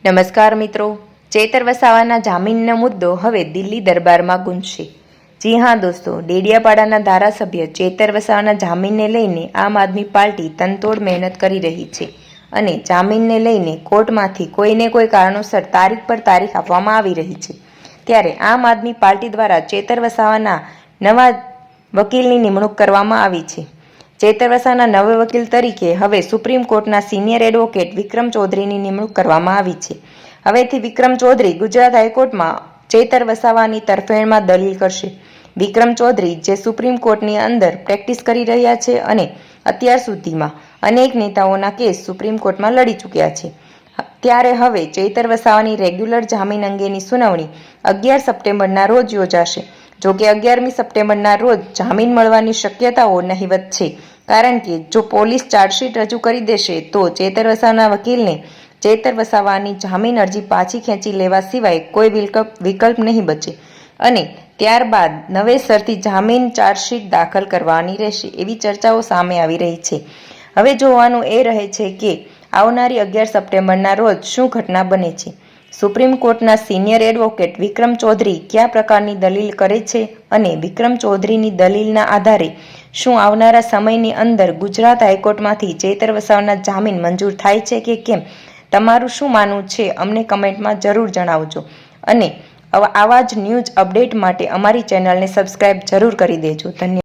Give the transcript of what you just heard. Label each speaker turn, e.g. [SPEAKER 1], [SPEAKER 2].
[SPEAKER 1] નમસ્કાર મિત્રો, ચેતર વસાવાના જામીનનો મુદ્દો હવે દિલ્હી દરબારમાં ગુંજશે। જી હા દોસ્તો, ડેડિયાપાડાના ધારાસભ્ય ચેતર વસાવાના જામીનને લઈને આમ આદમી પાર્ટી તનતોડ મહેનત કરી રહી છે અને જામીનને લઈને કોર્ટમાંથી કોઈને કોઈ કારણોસર તારીખ પર તારીખ આપવામાં આવી રહી છે। ત્યારે આમ આદમી પાર્ટી દ્વારા ચેતર વસાવાના નવા વકીલની નિમણૂક કરવામાં આવી છે। ચેતર વસાવાના નવા વકીલ તરીકે હવે સુપ્રીમ કોર્ટના સિનિયર એડવોકેટ વિક્રમ ચૌધરીની નિમણૂક કરવામાં આવી છે। હવેથી વિક્રમ ચૌધરી ગુજરાત હાઈકોર્ટમાં ચેતર વસાવાની તરફેણમાં દલીલ કરશે। વિક્રમ ચૌધરી જે સુપ્રીમ કોર્ટની અંદર પ્રેક્ટિસ કરી રહ્યા છે અને અત્યાર સુધીમાં અનેક નેતાઓના કેસ સુપ્રીમ કોર્ટમાં લડી ચૂક્યા છે, ત્યારે હવે ચેતર વસાવાની રેગ્યુલર જામીન અંગેની સુનાવણી 11 સપ્ટેમ્બરના રોજ યોજાશે। જોકે 11મી સપ્ટેમ્બરના રોજ જામીન મળવાની શક્યતાઓ નહિવત છે, કારણ કે જો પોલીસ ચાર્જશીટ રજૂ કરી દેશે તો ચેતર વસાવાના વકીલને ચેતર વસાવાની જામીન અરજી પાછી ખેંચી લેવા સિવાય કોઈ વિકલ્પ નહીં બચે અને ત્યારબાદ નવેસરથી જામીન ચાર્જશીટ દાખલ કરવાની રહેશે, એવી ચર્ચાઓ સામે આવી રહી છે। હવે જોવાનું એ રહે છે કે આવનારી 11 સપ્ટેમ્બરના રોજ શું ઘટના બને છે। સુપ્રીમ કોર્ટના સિનિયર એડવોકેટ વિક્રમ ચૌધરી કયા પ્રકારની દલીલ કરે છે અને વિક્રમ ચૌધરીની દલીલના આધારે શું આવનારા સમયની અંદર ગુજરાત હાઈકોર્ટમાંથી ચેતર વસાવાના જામીન મંજૂર થાય છે કે કેમ, તમારું શું માનવું છે અમને કમેન્ટમાં જરૂર જણાવજો અને આવા જ ન્યૂઝ અપડેટ માટે અમારી ચેનલને સબસ્ક્રાઈબ જરૂર કરી દેજો। ધન્યવાદ।